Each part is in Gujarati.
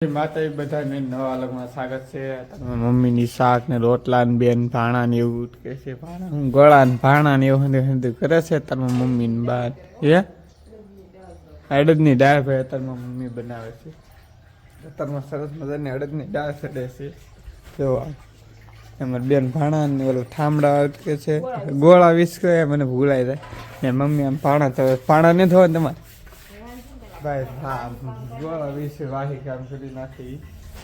માતા બધાને નવા અલગમાં સ્વાગત છે. મમ્મીની શાક ને રોટલા ને બેન ભાણા ને એવું કે છે. ભાણા હું ગળા ને ભાણા ને એવું કરે છે. તારમાં મમ્મી ને બા અડદની દાળ ભાઈ અત્યારમાં મમ્મી બનાવે છે. અત્યારમાં સરસ મજાની અડદની દાળ ચડે છે. જો એમાં બેન ભાણા ને ઓલું ઠામડા કે છે ગોળા વિસ્કે મને ભૂલાઈ જાય ને મમ્મી આમ ભાણા તો ભાણા નહીં થવા તમારે ભાઈ હા ગોળા વિશે વાહી કામ કરી નાખી.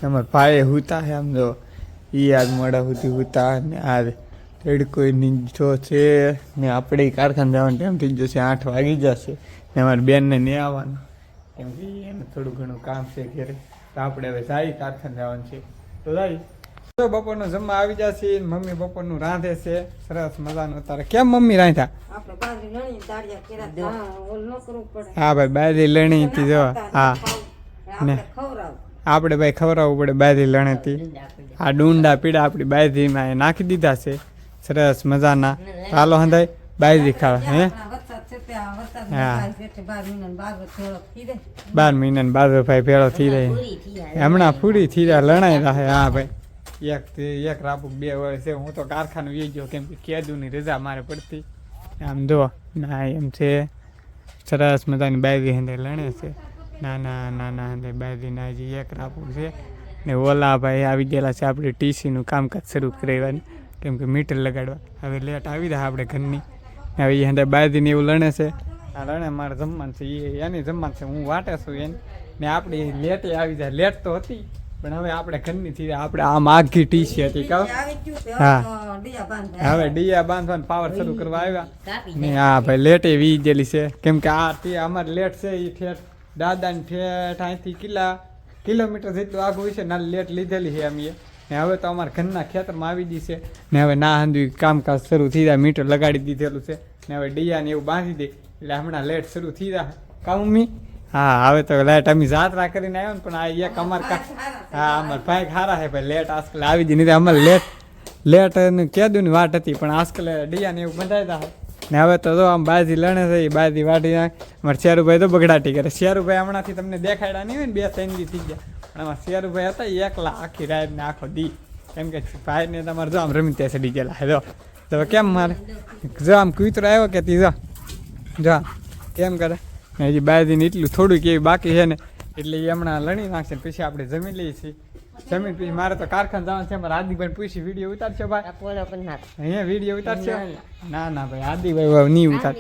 અમારા ભાઈ હુતા છે આમ જો એ આજ મોડા સુધી હુતા ને આ તડકો નીચો છે ને આપણે કારખાને જવાનો ટાઈમ થઈ જશે 8 વાગી જશે ને અમારી બેનને નહીં આવવાનું કેમ કે એને થોડું ઘણું કામ છે ઘરે તો આપણે હવે જાય કારખાને જવાનું છે તો જાય. તો બપોરનું જમવા આવી જશે. મમ્મી બપોરનું રાંધે છે સરસ મજાનું. તારે કેમ મમ્મી રાંધ્યા? હા ભાઈ બાજરી લણી હતી જો હા ને આપણે ભાઈ ખવડાવવું પડે બાજરી લણીથી. આ ડુંડા પીડા આપણી બાજરીમાં નાખી દીધા છે સરસ મજાના. ચાલો હંધાઈ બાજરી ખાવા હે હા 12 મહિના બાજરો ભાઈ ભેળો થઈ રહી હમણાં પૂરી થઈ રહ્યા લણાઈ રહે. હા ભાઈ એક રાપુ 2 વર્ષ છે. હું તો કારખાનું વી ગયો કેમ કે કેદુની રજા મારે પડતી. આમ જો ના એમ છે સરસ મજાની બાજરી હંધે લણે છે. નાના નાના હંધે બાજરીના હજી એક રાપુ છે ને ઓલા ભાઈ આવી ગયેલા છે આપણે ટીસીનું કામકાજ શરૂ કરાવવાનું કેમ કે મીટર લગાડવા. હવે લેટ આવી રહ્યા આપણે ઘરની. હવે એ હંધે બાજરીને એવું લણે છે. આ લણે મારે જમવાનું છે એની જમવાનું છે. હું વાટે છું એને ને આપણી લેટે આવી જાય. લેટ તો હતી પણ હવે આપણે ઘરની થી આપણે આમ આખી ટીસી હતી કહો હા હવે ડીયા બાંધવાનું પાવર શરૂ કરવા આવ્યા ને હા ભાઈ લેટ વી ગયેલી છે કેમ કે આ અમારે લેટ છે એ ઠેઠ દાદાની ઠેઠ અહીંથી કિલોમીટર જેટલું આગું છે ના લેટ લીધેલી છે અમે ને હવે તો અમારા ઘરના ખેતરમાં આવી ગઈ છે ને હવે ના હંધુ કામકાજ શરૂ થઈ જાય. મીટર લગાડી દીધેલું છે ને હવે ડીયાને એવું બાંધી દે એટલે હમણાં લેટ શરૂ થઈ જાય કા મમ્મી? હા હવે તો લાઈટ અમે જાત્રા કરીને આવ્યો ને પણ આ એક અમારે હા અમારે ભાઈ ખારા છે ભાઈ લેટ આજકાલ આવી જ નહીં. અમારે લેટ કેદુની વાટ હતી પણ આજકાલ ડીયાને એવું બંધાઈ જાય ને હવે તો જો આમ બાજી લણે છે એ બાજી વાટી અમારે શેરુભાઈ તો બગડાટી કરે. શેરુભાઈ હમણાંથી તમને દેખાડ્યા નહીં હોય ને 2-3 દી થઈ ગયા પણ અમારે શેરુભાઈ હતા એકલા આખી રાત ને આખો દી કેમ કે ભાઈને તમારે જો આમ રમી ત્યાં ચડી ગયેલા જો તો કેમ મારે જો આમ કૂતરો આવ્યો કે તી જો કેમ કરે હજી બાજીને એટલું થોડુંક એવી બાકી છે ને એટલે એ હમણાં લણી નાખશે પછી આપણે જમી લઈએ છીએ. જમીન પછી મારે તો કારખાને જવાનું છે. મારે આદિભાઈ પૂછી વિડીયો ઉતારશો ભાઈ? અહીંયા વિડીયો ઉતારશો? ના ના ભાઈ આદિભાઈ નહીં ઉતાર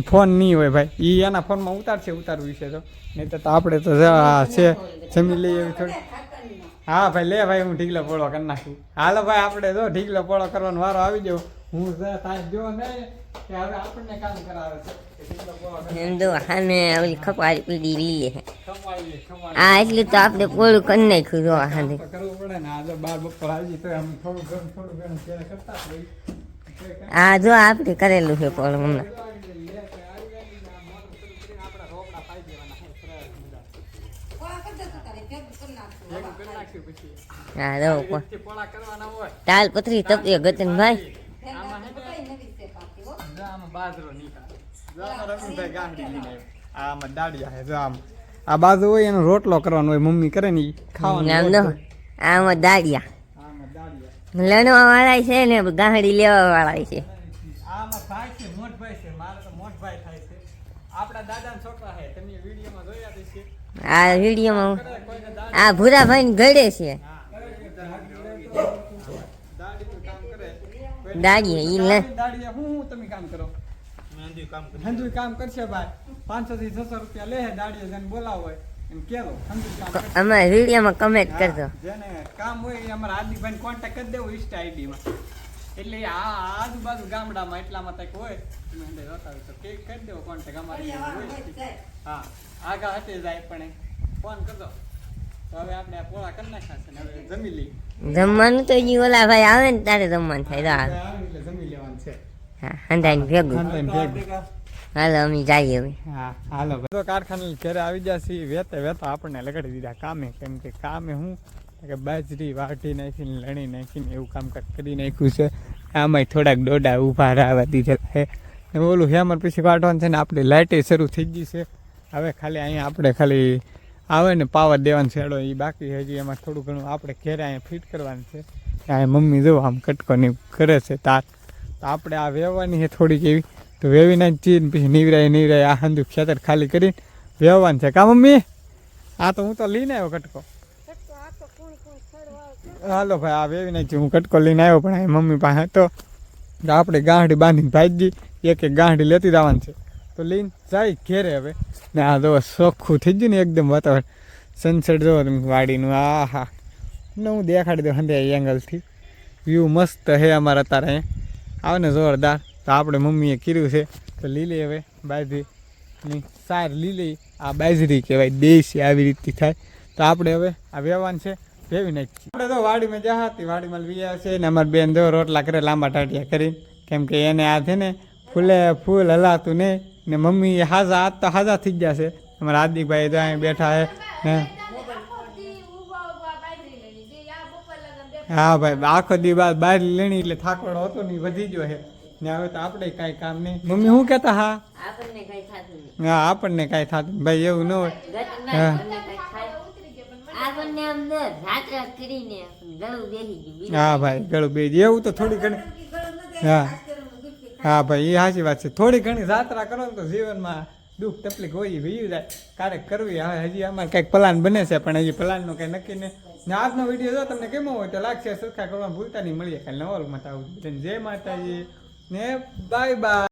ફોન નહીં હોય ભાઈ એ એના ફોનમાં ઉતારશે ઉતારવું છે તો નહીં તો આપણે તો છે જમી લઈએ એવી થોડી. હા ભાઈ લે ભાઈ હું ઢીકલો પોળો કરી નાખું. હાલો ભાઈ આપણે જો ઢીકલો પોળો કરવાનો વારો આવી જાવ. હું જો નહીં કે હવે આપણને કામ કરાવે છે. ખપારી પીડી લઈએ આ એટલું તો આપણે પોળું કરી નાખ્યું જો હાથે કરવું પડે ને આ બાર બપોર આવી તો આમ થોડું કરતા આ જો આપણે કરેલું છે પોળું હમણાં હા જો તાલ પથરી તપીએ ગતન ભાઈ આ બાજુ હોય એનો રોટલો કરવાનો હોય મમ્મી કરે ને ખાવાનું. આમાં દાડિયા લણવા વાળા છે ને ગાંહડી લેવા વાળા છે. આમાં ભાઈ છે મોટભાઈ છે મારે તો મોટભાઈ થાય છે. આપણા દાદાના છોકરા છે તમે વિડીયોમાં જોયા હશે. આ વિડીયોમાં આ ભૂરાભાઈ ને ગળે છે દાડિયા ઈ લે દાડિયા હું તમે કામ કરો હંધુ કામ કરશે ભાઈ 500 થી 600 રૂપિયા લે દાડિયા જેને બોલાવો હોય એમ કેલો હંધુ કામ અમારા વિડીયોમાં કમેન્ટ કરજો. જેને કામ હોય એ અમારા આદિભાઈ ને કોન્ટેક્ટ કરી દેવો ઇન્સ્ટા આઈડી માં એટલે આ આજુબાજુ ગામડામાં એટલામાં તક હોય તમે અંદર જોતા હોય તો કે કરી દેવો કોન્ટેક્ટ અમારી હોય. હા આગળ હટે જાય પણ ફોન કરજો તો હવે આપણે પોળા કરી નાખ્યા છે ને હવે જમી લઈએ. જમવાનું તો જી ઓલા ભાઈ આવે ને તારે જમવાનું થાય એટલે જમી લેવાનું છે. હા હંધાઈને ભેગું હાલો અમે જઈએ હવે. હા હાલો તો કારખાને ઘરે આવી જશે વેતા આપણને લગાડી દીધા કામે કેમ કે કામે હું કે બાજરી વાટી નાખીને લણી નાખીને એવું કામકાજ કરી નાખ્યું છે. આમાં થોડાક ડોડા ઊભા રહેવા દીધેલા છે ઓલું હેમર પછી વાટવાનું છે ને આપણી લાઇટે શરૂ થઈ ગઈ છે. હવે ખાલી અહીંયા આપણે ખાલી આવે ને પાવર દેવાનો છેડો એ બાકી હજી એમાં થોડું ઘણું આપણે ઘેરે અહીંયા ફિટ કરવાનું છે. અહીંયા મમ્મી જો આમ કટકોની કરે છે તાર, તો આપણે આ વેવવાની છે થોડીક એવી, તો વેવી નાખી પછી નીવરાય આ હંધું ખેતર ખાલી કરીને વેવવાનું છે. કા મમ્મી? આ તો હું તો લઈને આવ્યો કટકો. હાલો ભાઈ આ વેવી નાખી હું કટકો લઈને આવ્યો, પણ આ મમ્મી પાસે તો આપણે ગાંઠડી બાંધીને ભાગી એક ગાંઠડી લેતી જવાનું છે, તો લઈને જાય ઘેરે હવે. ને આ જો ચોખ્ખું થઈ ગયું ને એકદમ વાતાવરણ, સનસેટ જોવો તમે વાડીનું. આ હા ને હું દેખાડી દઉં હંધે એંગલથી, વ્યૂ મસ્ત હે અમારા તારે અહીંયા આવે ને જોરદાર. તો આપણે મમ્મીએ કર્યું છે તો લીલી હવે બાજરીની સાર લીલી, આ બાજરી કહેવાય દેશી, આવી રીતે થાય. તો આપણે હવે આ વેવાન છે વેવી નાખીએ. આપણે તો વાડીમાં જા હતી, વાડીમાં વી છે ને અમારી બેન જો રોટલા કરે લાંબા ટાટિયા કરીને, કેમ કે એને આ છે ને ફૂલ હલાતું નહીં ને મમ્મી હાજા આજ તો હાજા થઈ ગયા છે. અમારા હાર્દિકભાઈ તો અહીં બેઠા છે ને. હા ભાઈ આખો દી બાદ બહાર લેણી એટલે થાકડો હતો ને વધી ગયો છે ને. હવે તો આપણે કાંઈ કામ નહીં. મમ્મી શું કહેતા? હા આપણને કાંઈ થતું ભાઈ, એવું ન હોય. હા ભાઈ ગળું બેસી એવું તો થોડી ઘણી. હા હા ભાઈ એ સાચી વાત છે. થોડી ઘણી જાત્રા કરો ને તો જીવનમાં દુઃખ તકલીફ હોય વી જાય, ક્યારેક કરવી. હવે હજી અમારે કંઈક પ્લાન બને છે, પણ હજી પ્લાનનું કંઈ નક્કી નહીં. ને આજનો વિડીયો જો તમને કેમો હોય તો લાગશે સબસ્ક્રાઈબ કરવાનું ભૂલતા નહીં. મળીએ કાલે નવા વ્લોગમાં. જય માતાજી ને બાય બાય.